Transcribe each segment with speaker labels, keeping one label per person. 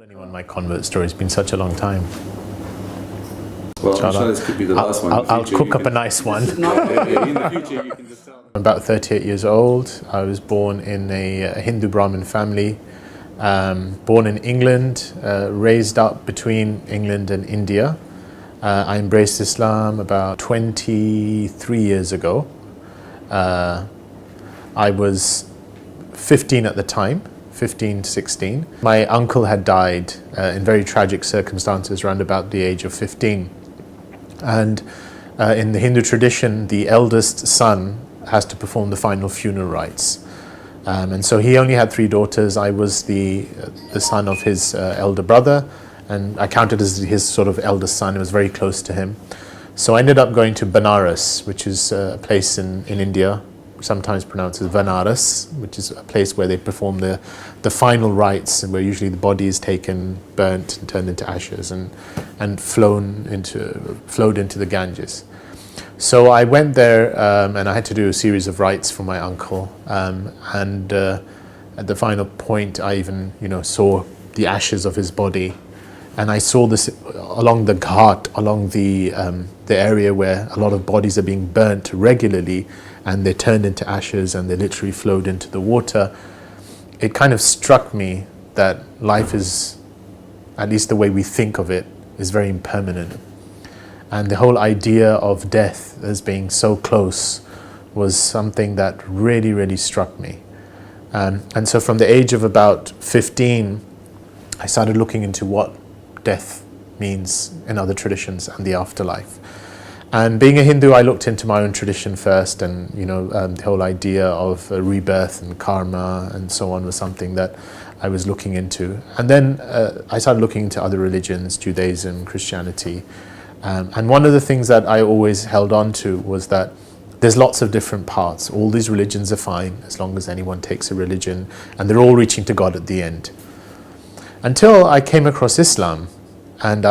Speaker 1: Anyone, my convert story, it's been such a long time.
Speaker 2: Well, inshallah, this could be the last one.
Speaker 1: I'll cook up a nice one.
Speaker 2: In the future, you can just tell.
Speaker 1: I'm about 38 years old. I was born in a Hindu Brahmin family, born in England, raised up between England and India. I embraced Islam about 23 years ago. I was 15 at the time. 15, 16. My uncle had died in very tragic circumstances around about the age of 15. And in the Hindu tradition, the eldest son has to perform the final funeral rites. And so he only had 3 daughters. I was the son of his elder brother, and I counted as his sort of eldest son. It was very close to him. So I ended up going to Banaras, which is a place in India, sometimes pronounced as Vanaras, which is a place where they perform the final rites, and where usually the body is taken, burnt, and turned into ashes, and flowed into the Ganges. So I went there, and I had to do a series of rites for my uncle. And at the final point, I even saw the ashes of his body, and I saw this along the ghat, along the area where a lot of bodies are being burnt regularly, and they're turned into ashes and they literally flowed into the water. It kind of struck me that life is, at least the way we think of it, is very impermanent. And the whole idea of death as being so close was something that really, really struck me. And so from the age of about 15, I started looking into what death means in other traditions and the afterlife. And being a Hindu, I looked into my own tradition first, and the whole idea of rebirth and karma and so on was something that I was looking into. And then I started looking into other religions, Judaism, Christianity. And one of the things that I always held on to was that there's lots of different paths. All these religions are fine as long as anyone takes a religion, and they're all reaching to God at the end. Until I came across Islam, and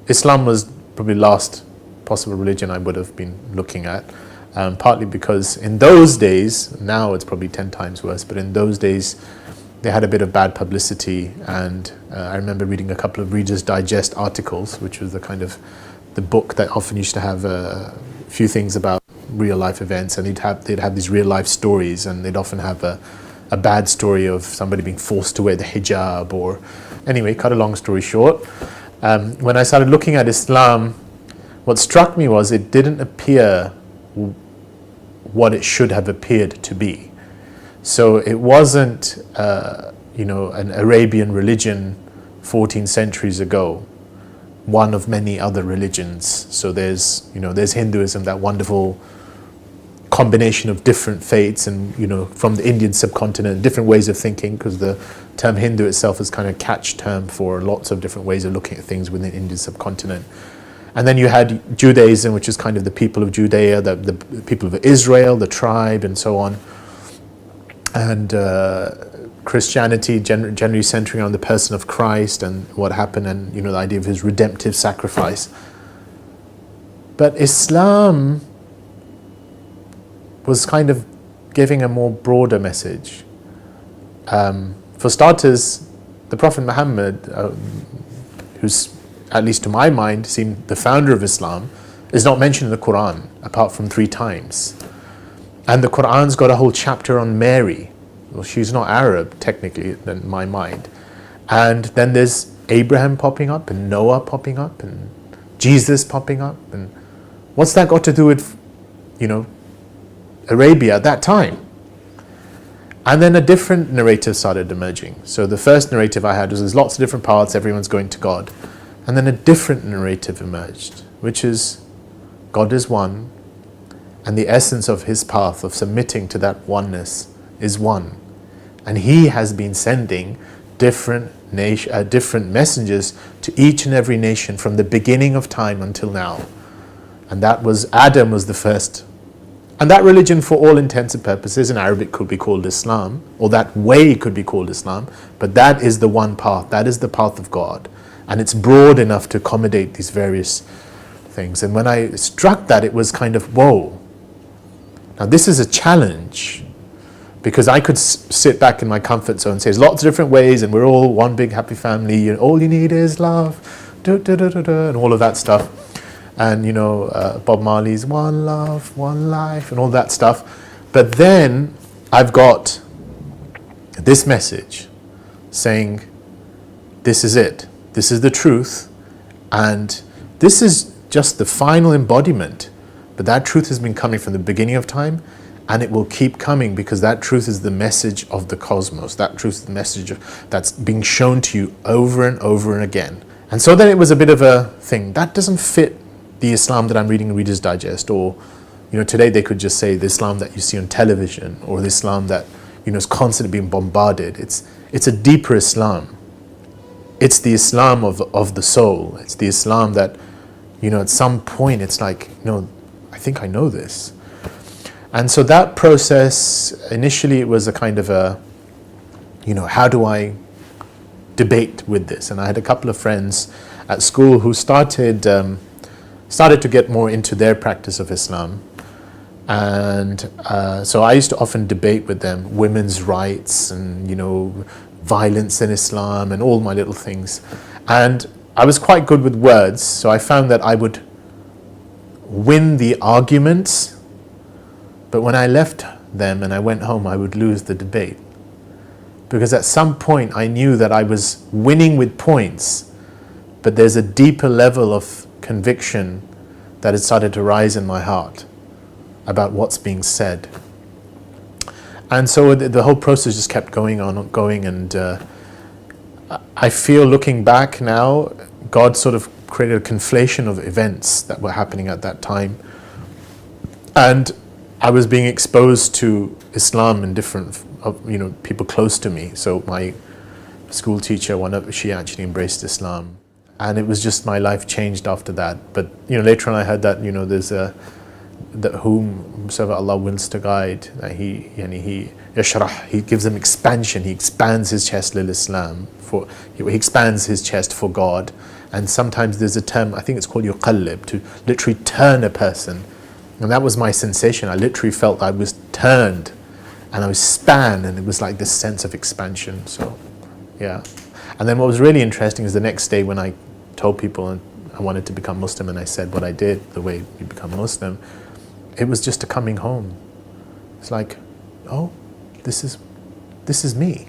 Speaker 1: Islam was probably the last possible religion I would have been looking at, partly because in those days, now it's probably 10 times worse, but in those days they had a bit of bad publicity, and I remember reading a couple of Reader's Digest articles, which was the book that often used to have a few things about real life events, and they'd have these real life stories, and they'd often have a bad story of somebody being forced to wear the hijab, or anyway, cut a long story short. When I started looking at Islam, what struck me was it didn't appear what it should have appeared to be. So it wasn't, an Arabian religion 14 centuries ago, one of many other religions. So there's Hinduism, that wonderful combination of different faiths, and from the Indian subcontinent, different ways of thinking, because the term Hindu itself is kind of a catch term for lots of different ways of looking at things within the Indian subcontinent. And then you had Judaism, which is kind of the people of Judea, the people of Israel, the tribe, and so on. And Christianity generally centering on the person of Christ and what happened, and the idea of his redemptive sacrifice. But Islam was kind of giving a more broader message. For starters, the Prophet Muhammad, who's, at least to my mind, seemed the founder of Islam, is not mentioned in the Quran apart from 3 times. And the Quran's got a whole chapter on Mary. Well, she's not Arab, technically, in my mind. And then there's Abraham popping up, and Noah popping up, and Jesus popping up. And what's that got to do with, Arabia at that time? And then a different narrative started emerging. So the first narrative I had was there's lots of different paths, everyone's going to God. And then a different narrative emerged, which is God is one, and the essence of his path of submitting to that oneness is one. And he has been sending different messengers to each and every nation from the beginning of time until now. And that was, Adam was the first. And that religion, for all intents and purposes, in Arabic could be called Islam, or that way could be called Islam, but that is the one path, that is the path of God. And it's broad enough to accommodate these various things. And when I struck that, it was kind of, whoa. Now this is a challenge, Because I could sit back in my comfort zone and say, there's lots of different ways and we're all one big happy family and all you need is love, and all of that stuff. And, Bob Marley's one love, one life, and all that stuff. But then I've got this message saying, this is it. This is the truth. And this is just the final embodiment. But that truth has been coming from the beginning of time, and it will keep coming because that truth is the message of the cosmos. That truth is the message that's being shown to you over and over and again. And so then it was a bit of a thing. That doesn't fit the Islam that I'm reading in Reader's Digest, or today they could just say the Islam that you see on television, or the Islam that is constantly being bombarded. It's a deeper Islam. It's the Islam of the soul. It's the Islam that at some point it's like, I think I know this. And so that process, initially it was a kind of a, how do I debate with this? And I had a couple of friends at school who started to get more into their practice of Islam. And so I used to often debate with them women's rights and, violence in Islam and all my little things. And I was quite good with words, so I found that I would win the arguments, but when I left them and I went home, I would lose the debate. Because at some point I knew that I was winning with points, but there's a deeper level of conviction that had started to rise in my heart about what's being said. And so the whole process just kept going, and I feel looking back now, God sort of created a conflation of events that were happening at that time. And I was being exposed to Islam in different, people close to me. So my school teacher, she actually embraced Islam. And it was just, my life changed after that. But, later on I heard that, there's that whomsoever Allah wills to guide, He gives them expansion. He expands his chest lil Islam, he expands his chest for God. And sometimes there's a term, I think it's called yuqallib, to literally turn a person. And that was my sensation. I literally felt I was turned and I was span, and it was like this sense of expansion. So, yeah. And then what was really interesting is the next day when I told people I wanted to become Muslim, and I said what I did, the way you become Muslim, it was just a coming home. It's like, oh, this is me.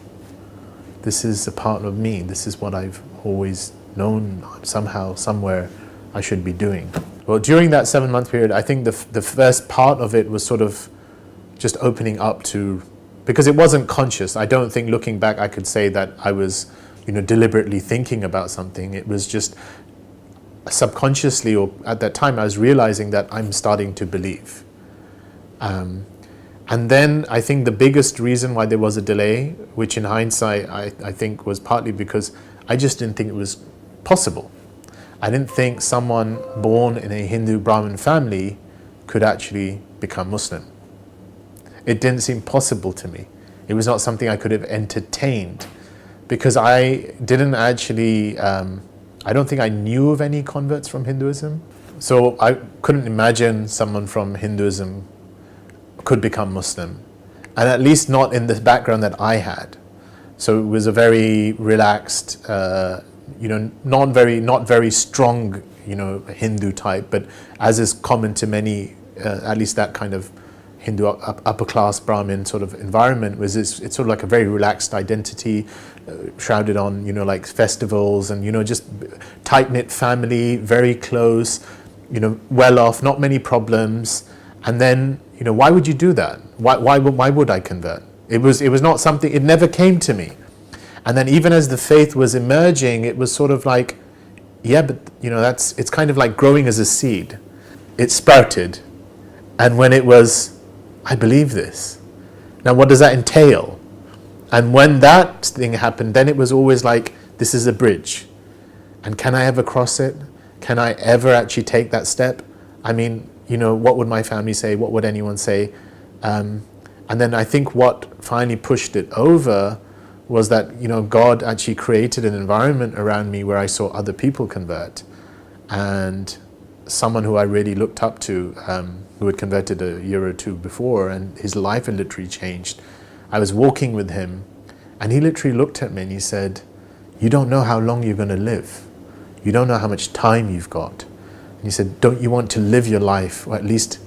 Speaker 1: This is a part of me. This is what I've always known somehow, somewhere I should be doing. Well, during that 7-month period, I think the first part of it was sort of just opening up to, because it wasn't conscious. I don't think looking back I could say that I was, deliberately thinking about something. It was just subconsciously, or at that time I was realizing that I'm starting to believe. And then I think the biggest reason why there was a delay, which in hindsight I think was partly because I just didn't think it was possible. I didn't think someone born in a Hindu Brahmin family could actually become Muslim. It didn't seem possible to me. It was not something I could have entertained, because I didn't actually, I don't think I knew of any converts from Hinduism. So I couldn't imagine someone from Hinduism could become Muslim, and at least not in the background that I had. So it was a very relaxed, not very strong, Hindu type, but as is common to many, at least that kind of Hindu upper class Brahmin sort of environment, it's sort of like a very relaxed identity, shrouded on, like festivals and, just tight-knit family, very close, well off, not many problems. And then, why would you do that? Why would I convert? It was not something, it never came to me. And then even as the faith was emerging, it was sort of like, yeah, but it's kind of like growing as a seed. It sprouted. And when it was, I believe this. Now what does that entail? And when that thing happened, then it was always like, this is a bridge. And can I ever cross it? Can I ever actually take that step? I mean, what would my family say? What would anyone say? And then I think what finally pushed it over was that, God actually created an environment around me where I saw other people convert. And someone who I really looked up to, who had converted a year or two before, and his life had literally changed. I was walking with him, and he literally looked at me and he said, "You don't know how long you're going to live. You don't know how much time you've got." And he said, "Don't you want to live your life, or at least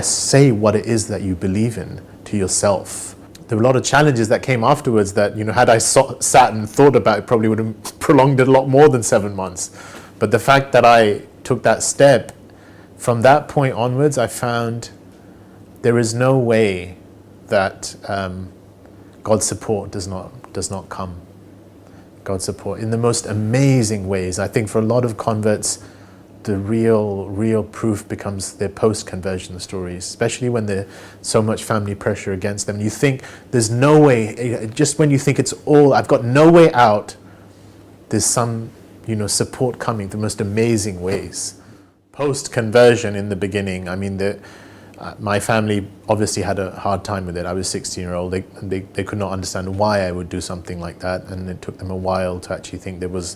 Speaker 1: say what it is that you believe in to yourself?" There were a lot of challenges that came afterwards that, had I sat and thought about it, probably would have prolonged it a lot more than 7 months. But the fact that I took that step, from that point onwards, I found there is no way that God's support does not come. God's support in the most amazing ways. I think for a lot of converts, the real proof becomes their post-conversion stories, especially when there's so much family pressure against them. You think there's no way, just when you think it's all, I've got no way out, there's some, support coming, the most amazing ways. Post-conversion in the beginning, I mean, my family obviously had a hard time with it. I was 16-year-old. They could not understand why I would do something like that, and it took them a while to actually think there was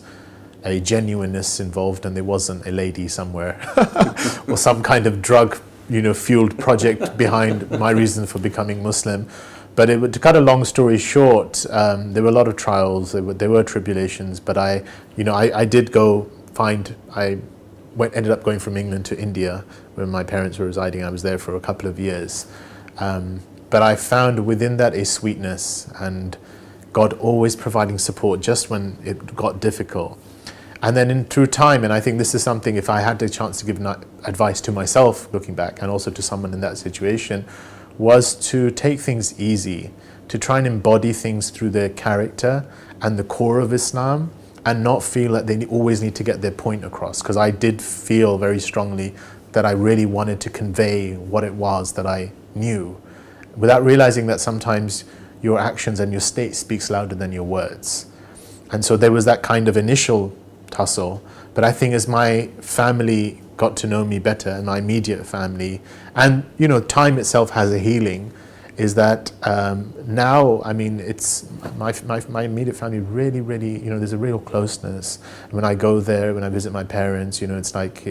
Speaker 1: a genuineness involved and there wasn't a lady somewhere or some kind of drug, fueled project behind my reason for becoming Muslim. But to cut a long story short, there were a lot of trials, there were tribulations, but I ended up going from England to India where my parents were residing. I was there for a couple of years. But I found within that a sweetness, and God always providing support just when it got difficult. And then through time, and I think this is something, if I had the chance to give advice to myself looking back, and also to someone in that situation, was to take things easy, to try and embody things through their character and the core of Islam, and not feel that they always need to get their point across. Because I did feel very strongly that I really wanted to convey what it was that I knew, without realizing that sometimes your actions and your state speaks louder than your words. And so there was that kind of initial tussle. But I think as my family got to know me better, and my immediate family, and time itself has a healing, is that now, I mean, it's my immediate family really, there's a real closeness. When I go there, when I visit my parents, it's like,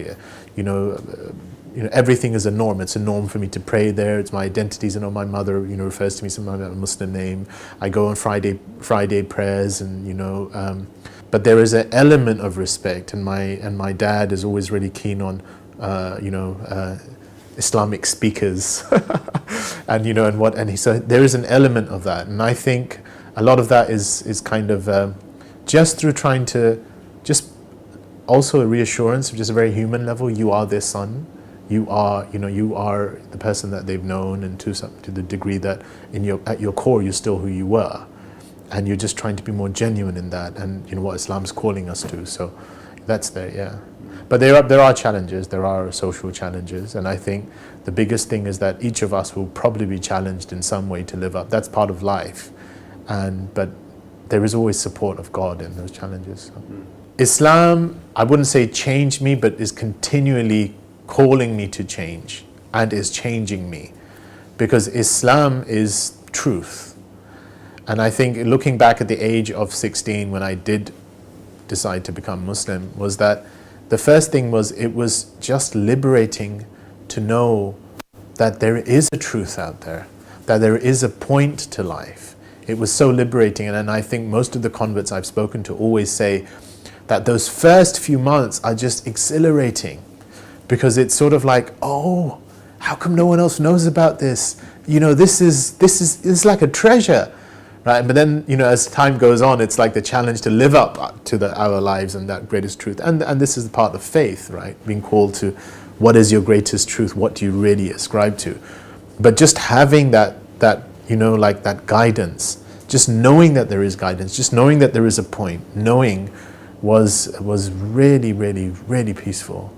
Speaker 1: everything is a norm. It's a norm for me to pray there. It's my identities. My mother, refers to me sometimes by a Muslim name. I go on Friday prayers, and but there is an element of respect, and my dad is always really keen on, Islamic speakers, and so there is an element of that, and I think a lot of that is kind of just through trying to just also a reassurance of just a very human level. You are their son. You are the person that they've known, and to the degree that at your core you're still who you were, and you're just trying to be more genuine in that, and what Islam's calling us to. So that's there, yeah. But there are challenges. There are social challenges, and I think the biggest thing is that each of us will probably be challenged in some way to live up. That's part of life, but there is always support of God in those challenges. So. Islam, I wouldn't say changed me, but is continually calling me to change, and is changing me, because Islam is truth. And I think looking back at the age of 16 when I did decide to become Muslim, was that the first thing was, it was just liberating to know that there is a truth out there, that there is a point to life. It was so liberating, and I think most of the converts I've spoken to always say that those first few months are just exhilarating, because it's sort of like, oh, how come no one else knows about this? This is like a treasure. Right, but then, as time goes on, it's like the challenge to live up to our lives and that greatest truth. And this is the part of faith, right? Being called to, what is your greatest truth? What do you really ascribe to? But just having that guidance, just knowing that there is guidance, just knowing that there is a point, knowing was really, really, really peaceful.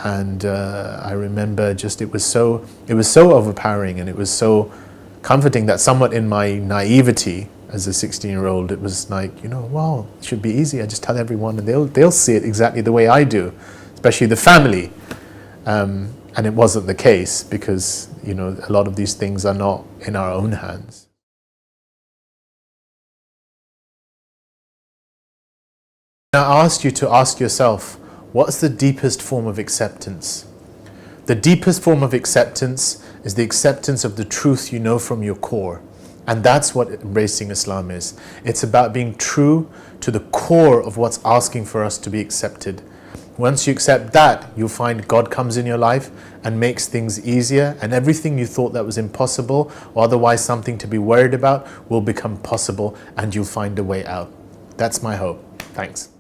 Speaker 1: And I remember it was so overpowering, and it was so comforting that somewhat in my naivety as a 16-year-old, it was like, wow, it should be easy. I just tell everyone and they'll see it exactly the way I do, especially the family. And it wasn't the case, because, a lot of these things are not in our own hands. I asked you to ask yourself, what's the deepest form of acceptance? The deepest form of acceptance is the acceptance of the truth you know from your core. And that's what embracing Islam is. It's about being true to the core of what's asking for us to be accepted. Once you accept that, you'll find God comes in your life and makes things easier, and everything you thought that was impossible or otherwise something to be worried about will become possible, and you'll find a way out. That's my hope. Thanks.